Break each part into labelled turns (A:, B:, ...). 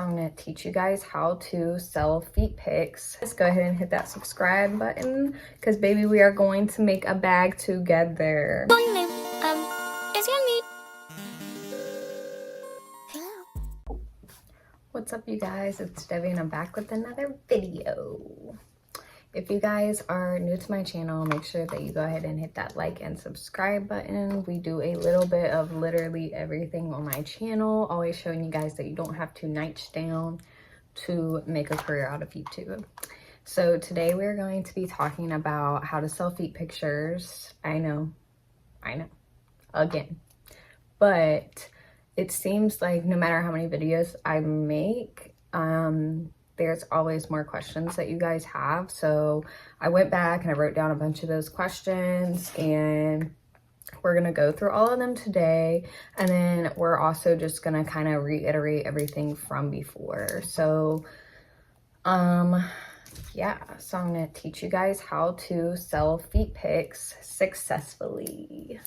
A: I'm going to teach you guys how to sell feet pics. Just go ahead and hit that subscribe button because baby, we are going to make a bag together. What's up you guys, it's Debbie and I'm back with another video. If you guys are new to my channel, make sure that you go ahead and hit that like and subscribe button. We do a little bit of literally everything on my channel, always showing you guys that you don't have to niche down to make a career out of YouTube. So today we're going to be talking about how to sell feet pictures. I know, again, but it seems like no matter how many videos I make, there's always more questions that you guys have. So I went back and I wrote down a bunch of those questions and we're gonna go through all of them today. And then we're also just gonna kind of reiterate everything from before. So, yeah, so I'm gonna teach you guys how to sell feet pics successfully.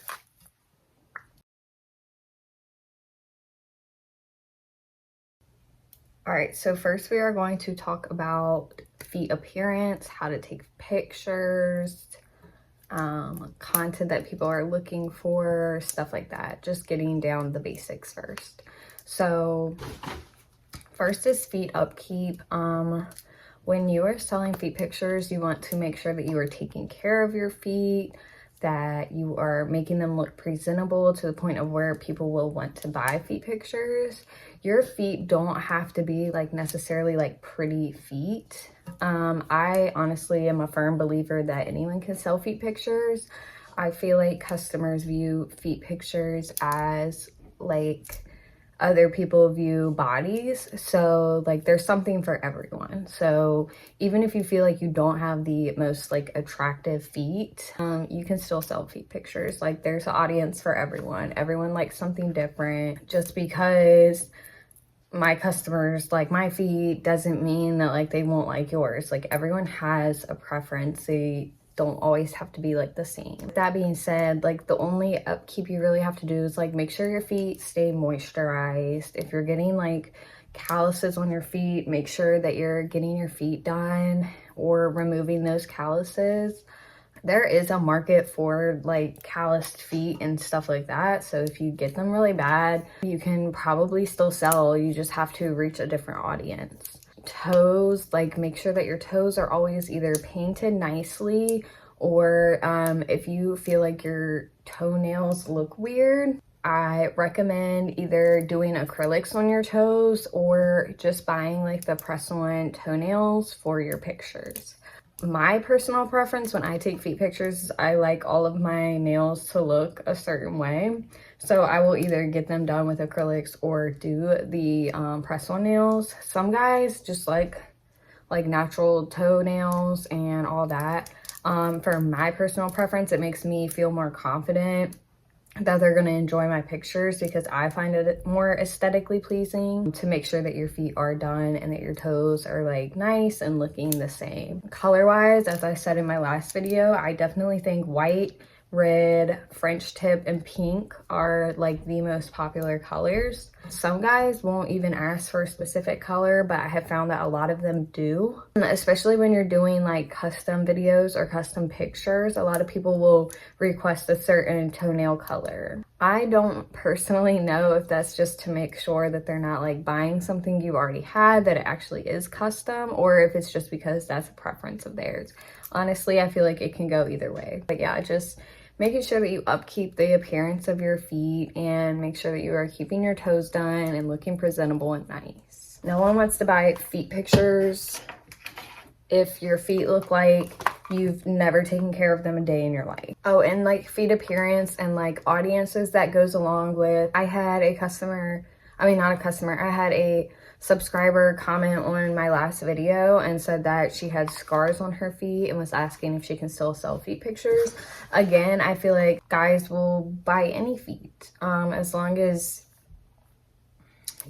A: All right, so first we are going to talk about feet appearance, how to take pictures, content that people are looking for, stuff like that. Just getting down the basics first. So first is feet upkeep. When you are selling feet pictures, you want to make sure that you are taking care of your feet, that you are making them look presentable to the point of where people will want to buy feet pictures. Your feet don't have to be like necessarily like pretty feet. I honestly am a firm believer that anyone can sell feet pictures. I feel like customers view feet pictures as like other people view bodies, so like there's something for everyone. So even if you feel like you don't have the most like attractive feet, you can still sell feet pictures. Like there's an audience for everyone likes something different. Just because my customers like my feet doesn't mean that like they won't like yours. Like everyone has a preference. They don't always have to be like the same. That being said, like the only upkeep you really have to do is like make sure your feet stay moisturized. If you're getting like calluses on your feet, make sure that you're getting your feet done or removing those calluses. There is a market for like calloused feet and stuff like that. So if you get them really bad, you can probably still sell. You just have to reach a different audience. Toes, like make sure that your toes are always either painted nicely or if you feel like your toenails look weird, I recommend either doing acrylics on your toes or just buying like the press-on toenails for your pictures. My personal preference when I take feet pictures, I like all of my nails to look a certain way. So I will either get them done with acrylics or do the press-on nails. Some guys just like natural toenails and all that. For my personal preference, it makes me feel more confident that they're going to enjoy my pictures because I find it more aesthetically pleasing to make sure that your feet are done and that your toes are like nice and looking the same. Color wise, as I said in my last video, I definitely think white, red, French tip, and pink are like the most popular colors. Some guys won't even ask for a specific color, but I have found that a lot of them do. Especially when you're doing like custom videos or custom pictures, a lot of people will request a certain toenail color. I don't personally know if that's just to make sure that they're not like buying something you already had, that it actually is custom, or if it's just because that's a preference of theirs. Honestly, I feel like it can go either way. But yeah, just making sure that you upkeep the appearance of your feet and make sure that you are keeping your toes done and looking presentable and nice. No one wants to buy feet pictures if your feet look like you've never taken care of them a day in your life. Oh, and like feet appearance and like audiences that goes along with, I had a subscriber comment on my last video and said that she had scars on her feet and was asking if she can still sell feet pictures. Again, I feel like guys will buy any feet as long as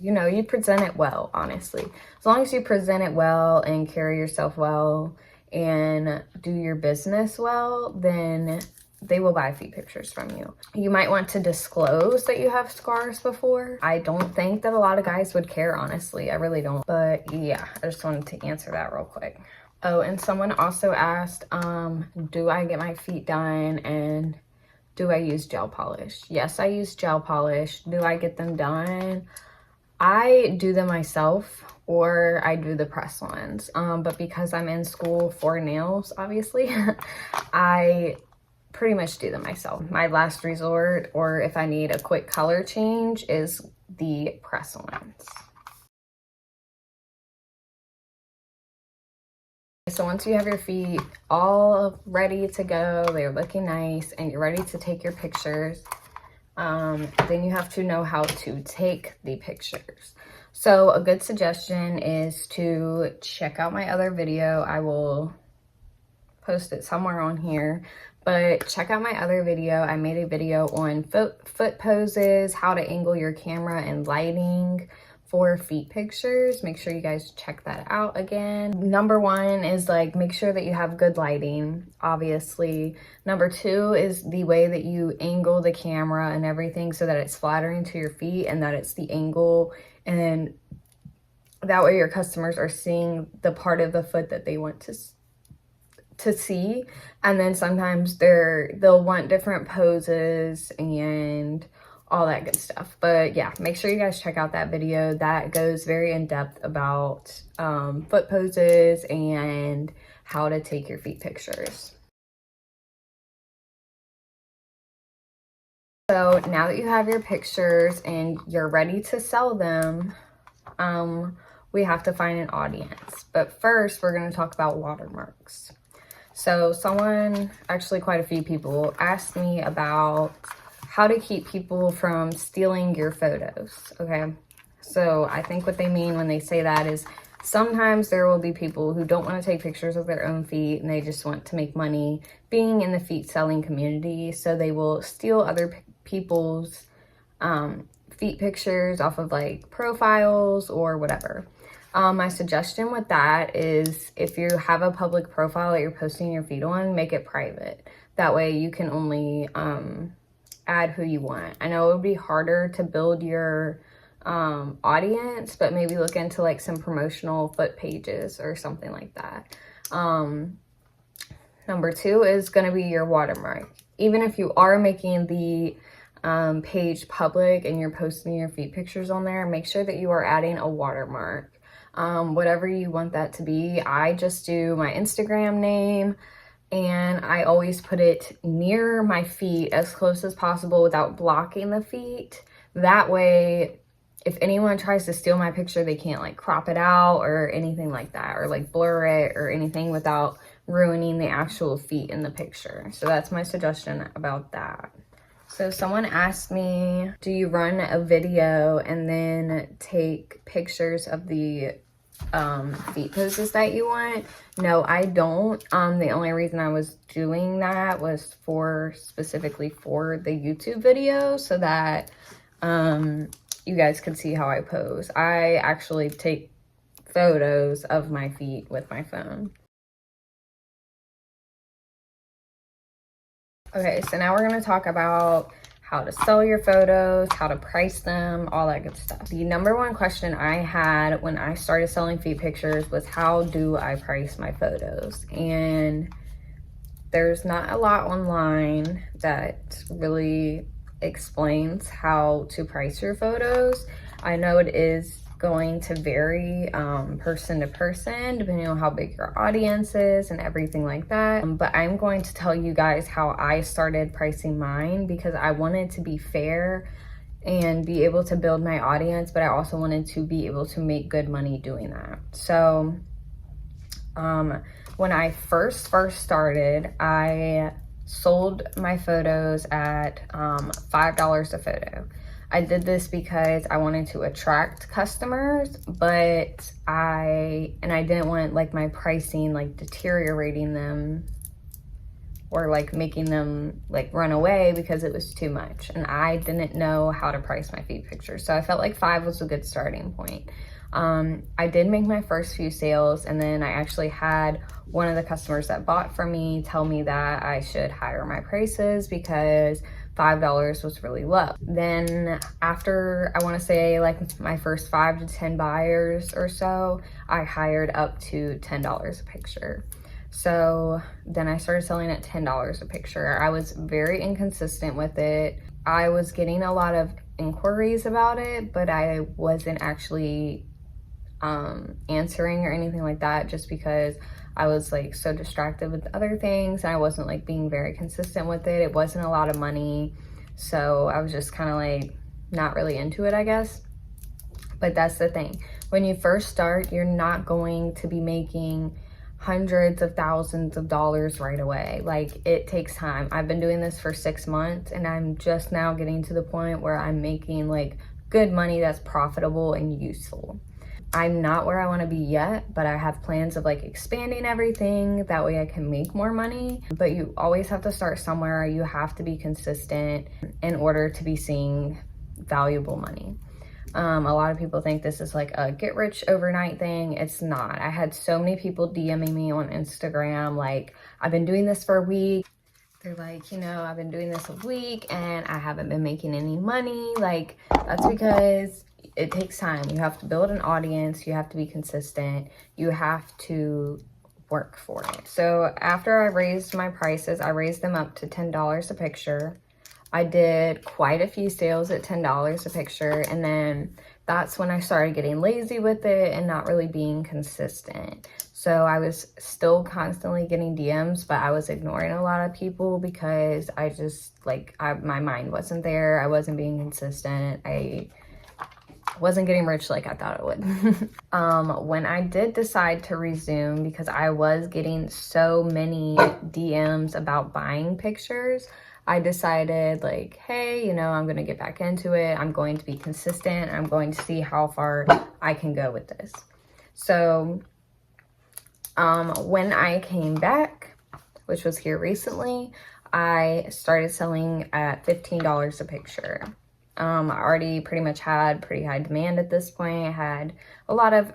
A: you know you present it well. Honestly, as long as you present it well and carry yourself well and do your business well, then they will buy feet pictures from you. You might want to disclose that you have scars before. I don't think that a lot of guys would care, honestly. I really don't. But yeah, I just wanted to answer that real quick. Oh, and someone also asked, do I get my feet done and do I use gel polish? Yes, I use gel polish. Do I get them done? I do them myself, or I do the press ones. But because I'm in school for nails, obviously, I pretty much do them myself. My last resort, or if I need a quick color change, is the press ones. So once you have your feet all ready to go, they're looking nice, and you're ready to take your pictures, then you have to know how to take the pictures. So a good suggestion is to check out my other video. I will post it somewhere on here, but check out my other video. I made a video on foot poses, how to angle your camera and lighting for feet pictures. Make sure you guys check that out again. Number one is like, make sure that you have good lighting, obviously. Number two is the way that you angle the camera and everything so that it's flattering to your feet and that it's the angle, and that way your customers are seeing the part of the foot that they want to see. And then sometimes they'll want different poses and all that good stuff. But yeah, make sure you guys check out that video. That goes very in depth about foot poses and how to take your feet pictures. So now that you have your pictures and you're ready to sell them, we have to find an audience. But first, we're going to talk about watermarks. So actually quite a few people asked me about how to keep people from stealing your photos, okay? So I think what they mean when they say that is sometimes there will be people who don't want to take pictures of their own feet and they just want to make money being in the feet selling community. So they will steal other people's feet pictures off of like profiles or whatever. My suggestion with that is if you have a public profile that you're posting your feet on, make it private. That way you can only add who you want. I know it would be harder to build your audience, but maybe look into like some promotional foot pages or something like that. Number two is going to be your watermark. Even if you are making the page public and you're posting your feet pictures on there, make sure that you are adding a watermark. Whatever you want that to be. I just do my Instagram name, and I always put it near my feet as close as possible without blocking the feet. That way, if anyone tries to steal my picture, they can't like crop it out or anything like that, or like blur it or anything without ruining the actual feet in the picture. So that's my suggestion about that. So someone asked me, do you run a video and then take pictures of the feet poses that you want? No, I don't. The only reason I was doing that was specifically for the YouTube video, so that you guys could see how I pose. I actually take photos of my feet with my phone. Okay, so now we're going to talk about how to sell your photos, how to price them, all that good stuff. The number one question I had when I started selling feet pictures was, how do I price my photos? And there's not a lot online that really explains how to price your photos. I know it is going to vary person to person, depending on how big your audience is and everything like that. But I'm going to tell you guys how I started pricing mine, because I wanted to be fair and be able to build my audience, but I also wanted to be able to make good money doing that. So when I first started, I sold my photos at $5 a photo. I did this because I wanted to attract customers, but I didn't want like my pricing like deteriorating them or like making them like run away because it was too much. And I didn't know how to price my feet pictures. So I felt like $5 was a good starting point. I did make my first few sales, and then I actually had one of the customers that bought from me tell me that I should higher my prices because $5 was really low. Then after, I want to say like my first 5 to 10 buyers or so, I hired up to $10 a picture. So then I started selling at $10 a picture. I was very inconsistent with it. I was getting a lot of inquiries about it, but I wasn't actually answering or anything like that, just because I was like so distracted with other things. I wasn't like being very consistent with it. It wasn't a lot of money, so I was just kind of like not really into it, I guess. But that's the thing, when you first start, you're not going to be making hundreds of thousands of dollars right away. Like, it takes time. I've been doing this for 6 months, and I'm just now getting to the point where I'm making like good money that's profitable and useful. I'm not where I want to be yet, but I have plans of like expanding everything. That way I can make more money. But you always have to start somewhere. You have to be consistent in order to be seeing valuable money. A lot of people think this is like a get rich overnight thing. It's not. I had so many people DMing me on Instagram like, I've been doing this for a week. They're like, you know, I've been doing this a week and I haven't been making any money. Like, that's because it takes time. You have to build an audience. You have to be consistent. You have to work for it. So after I raised my prices, I raised them up to $10 a picture. I did quite a few sales at $10 a picture, and then that's when I started getting lazy with it and not really being consistent. So I was still constantly getting DMs, but I was ignoring a lot of people because I just my mind wasn't there. I wasn't being consistent. I wasn't getting rich like I thought it would. When I did decide to resume, because I was getting so many DMs about buying pictures, I decided like, hey, you know, I'm going to get back into it. I'm going to be consistent. I'm going to see how far I can go with this. So when I came back, which was here recently, I started selling at $15 a picture. I already pretty much had pretty high demand at this point. I had a lot of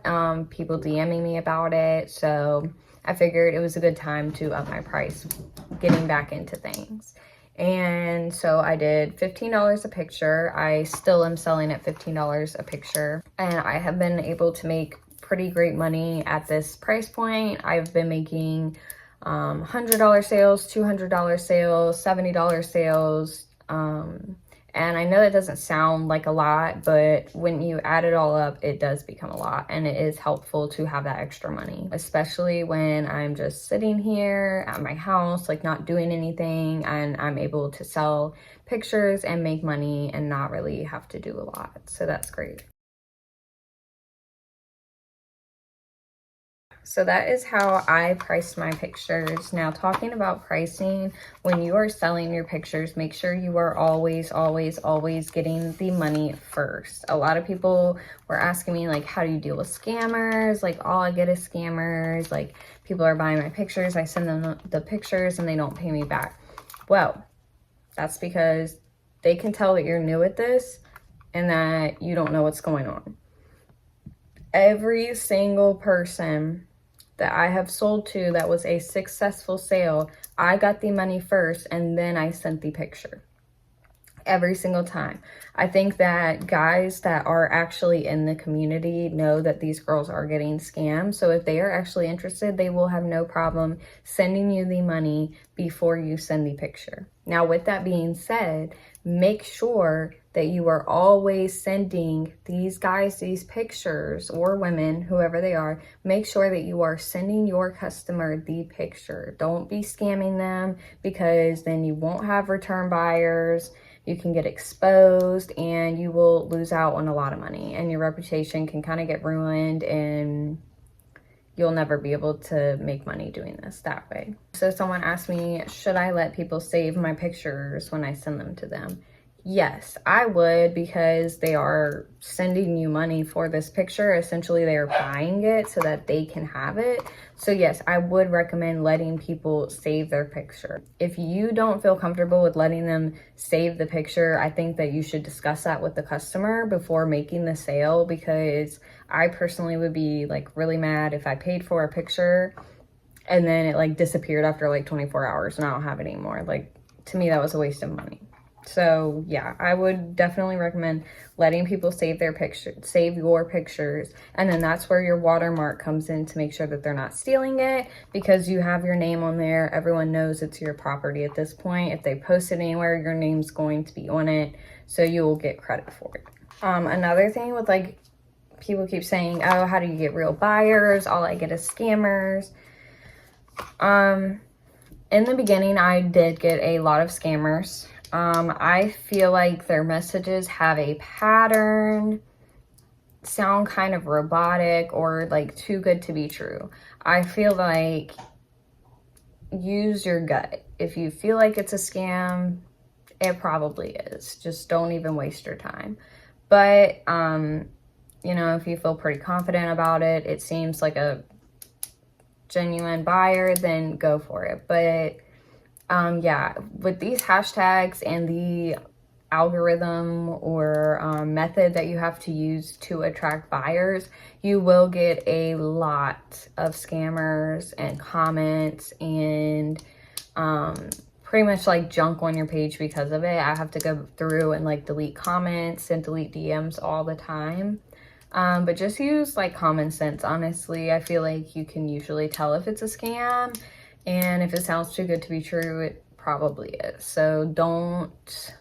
A: people DMing me about it. So I figured it was a good time to up my price, getting back into things. And so I did $15 a picture. I still am selling at $15 a picture. And I have been able to make pretty great money at this price point. I've been making $100 sales, $200 sales, $70 sales. And I know that doesn't sound like a lot, but when you add it all up, it does become a lot. And it is helpful to have that extra money, especially when I'm just sitting here at my house, like not doing anything, and I'm able to sell pictures and make money and not really have to do a lot. So that's great. So that is how I priced my pictures. Now, talking about pricing, when you are selling your pictures, make sure you are always, always, always getting the money first. A lot of people were asking me, like, how do you deal with scammers? Like, all I get is scammers. Like, people are buying my pictures. I send them the pictures and they don't pay me back. Well, that's because they can tell that you're new at this and that you don't know what's going on. Every single person that I have sold to that was a successful sale, I got the money first and then I sent the picture. Every single time. I think that guys that are actually in the community know that these girls are getting scammed. So if they are actually interested, they will have no problem sending you the money before you send the picture. Now, with that being said, make sure that you are always sending these guys these pictures, or women, whoever they are. Make sure that you are sending your customer the picture. Don't be scamming them, because then you won't have return buyers. You can get exposed and you will lose out on a lot of money, and your reputation can kind of get ruined, and you'll never be able to make money doing this that way. So someone asked me, should I let people save my pictures when I send them to them? Yes, I would, because they are sending you money for this picture. Essentially, they are buying it so that they can have it. So yes, I would recommend letting people save their picture. If you don't feel comfortable with letting them save the picture, I think that you should discuss that with the customer before making the sale, because I personally would be like really mad if I paid for a picture and then it like disappeared after like 24 hours and I don't have it anymore. Like, to me, that was a waste of money. So yeah, I would definitely recommend letting people save their pictures, save your pictures. And then that's where your watermark comes in to make sure that they're not stealing it, because you have your name on there. Everyone knows it's your property at this point. If they post it anywhere, your name's going to be on it. So you will get credit for it. Another thing with like, people keep saying, oh, how do you get real buyers? All I get is scammers. In the beginning, I did get a lot of scammers. I feel like their messages have a pattern, sound kind of robotic, or like too good to be true. I feel like use your gut. If you feel like it's a scam, it probably is. Just don't even waste your time. But, you know, if you feel pretty confident about it, it seems like a genuine buyer, then go for it. But yeah, with these hashtags and the algorithm or method that you have to use to attract buyers, you will get a lot of scammers and comments and pretty much like junk on your page because of it. I have to go through and like delete comments and delete DMs all the time. But just use like common sense. Honestly, I feel like you can usually tell if it's a scam, and if it sounds too good to be true, it probably is. So don't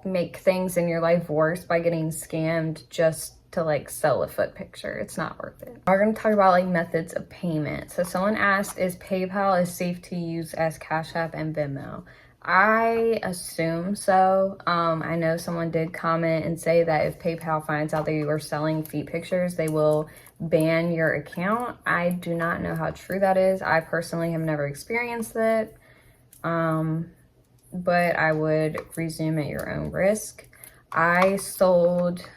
A: make things in your life worse by getting scammed just to like sell a foot picture. It's not worth it. We're going to talk about like methods of payment. So someone asked, is PayPal as safe to use as Cash App and Venmo? I assume so. I know someone did comment and say that if PayPal finds out that you are selling feet pictures, they will ban your account. I do not know how true that is. I personally have never experienced it. But I would resume at your own risk. I sold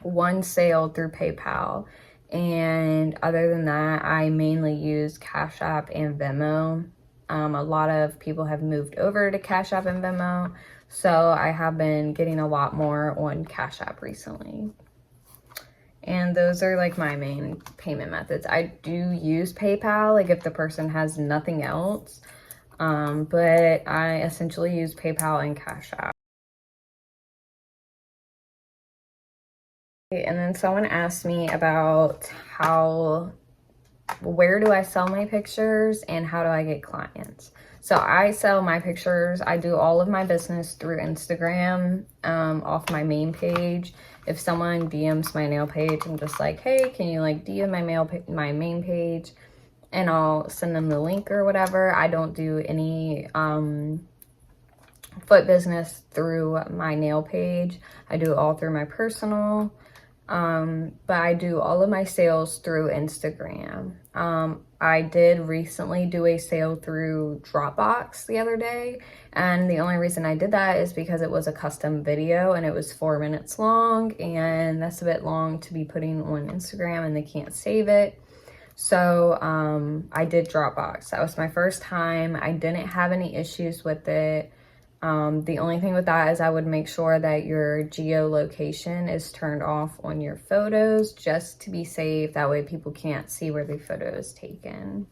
A: one sale through PayPal, and other than that, I mainly use Cash App and Venmo. A lot of people have moved over to Cash App and Venmo, so I have been getting a lot more on Cash App recently. And those are like my main payment methods. I do use PayPal, like if the person has nothing else, but I essentially use PayPal and Cash App. And then someone asked me about where do I sell my pictures and how do I get clients? So I sell my pictures. I do all of my business through Instagram, off my main page. If someone DMs my nail page, I'm just like, hey, can you like DM my main page? And I'll send them the link or whatever. I don't do any foot business through my nail page. I do it all through my personal. But I do all of my sales through Instagram. I did recently do a sale through Dropbox the other day, and the only reason I did that is because it was a custom video and it was 4 minutes long, and that's a bit long to be putting on Instagram and they can't save it. So I did Dropbox. That was my first time. I didn't have any issues with it. The only thing with that is I would make sure that your geolocation is turned off on your photos just to be safe. That way people can't see where the photo is taken.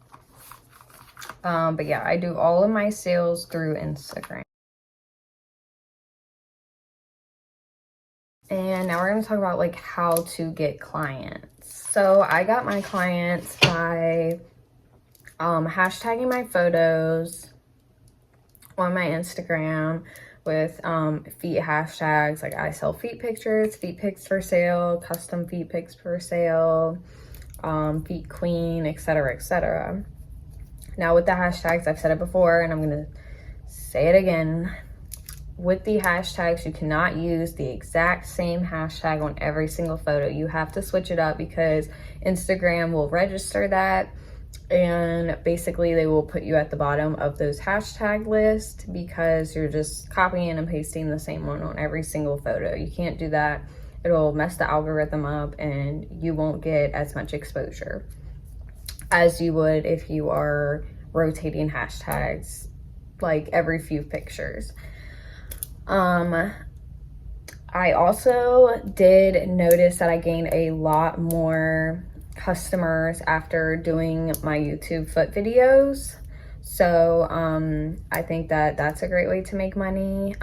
A: But yeah, I do all of my sales through Instagram. And now we're going to talk about like how to get clients. So I got my clients by hashtagging my photos on my Instagram with feet hashtags. Like I sell feet pictures, feet pics for sale, custom feet pics for sale, feet queen, etc., etc. Now with the hashtags, I've said it before and I'm gonna say it again. With the hashtags, you cannot use the exact same hashtag on every single photo. You have to switch it up because Instagram will register that, and basically they will put you at the bottom of those hashtag lists because you're just copying and pasting the same one on every single photo. You can't do that. It'll mess the algorithm up and you won't get as much exposure as you would if you are rotating hashtags like every few pictures. I I also did notice that I gained a lot more customers after doing my YouTube foot videos. So I think that that's a great way to make money.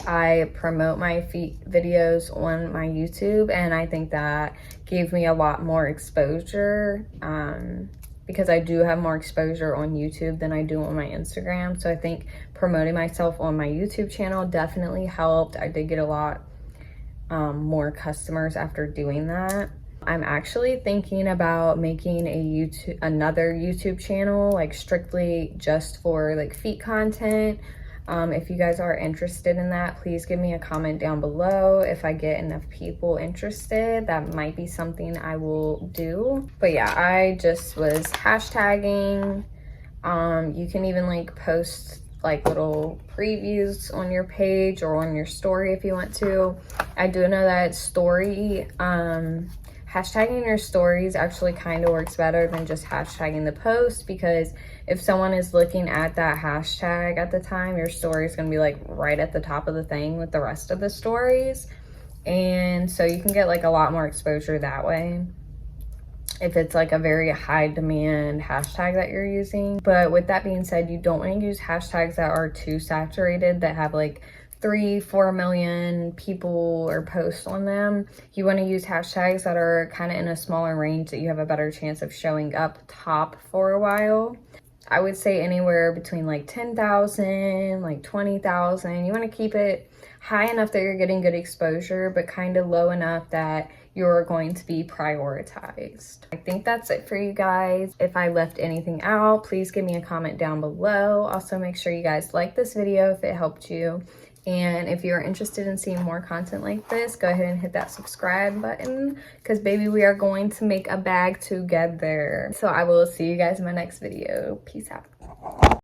A: I promote my feet videos on my YouTube, and I think that gave me a lot more exposure because I do have more exposure on YouTube than I do on my Instagram. So I think promoting myself on my YouTube channel definitely helped. I did get a lot more customers after doing that. I'm actually thinking about making another YouTube channel, like strictly just for like feet content. If you guys are interested in that, please give me a comment down below. If I get enough people interested, that might be something I will do. But yeah, I just was hashtagging. You can even like post like little previews on your page or on your story if you want to. I do know that hashtagging your stories actually kind of works better than just hashtagging the post, because if someone is looking at that hashtag at the time, your story is going to be like right at the top of the thing with the rest of the stories. And so you can get like a lot more exposure that way if it's like a very high demand hashtag that you're using. But with that being said, you don't want to use hashtags that are too saturated, that have like 3-4 million people or posts on them. You want to use hashtags that are kind of in a smaller range, that you have a better chance of showing up top for a while. I would say anywhere between like 10,000, like 20,000. You want to keep it high enough that you're getting good exposure, but kind of low enough that you're going to be prioritized. I think that's it for you guys. If I left anything out, please give me a comment down below. Also, make sure you guys like this video if it helped you. And if you're interested in seeing more content like this, go ahead and hit that subscribe button, because baby, we are going to make a bag together. So I will see you guys in my next video. Peace out.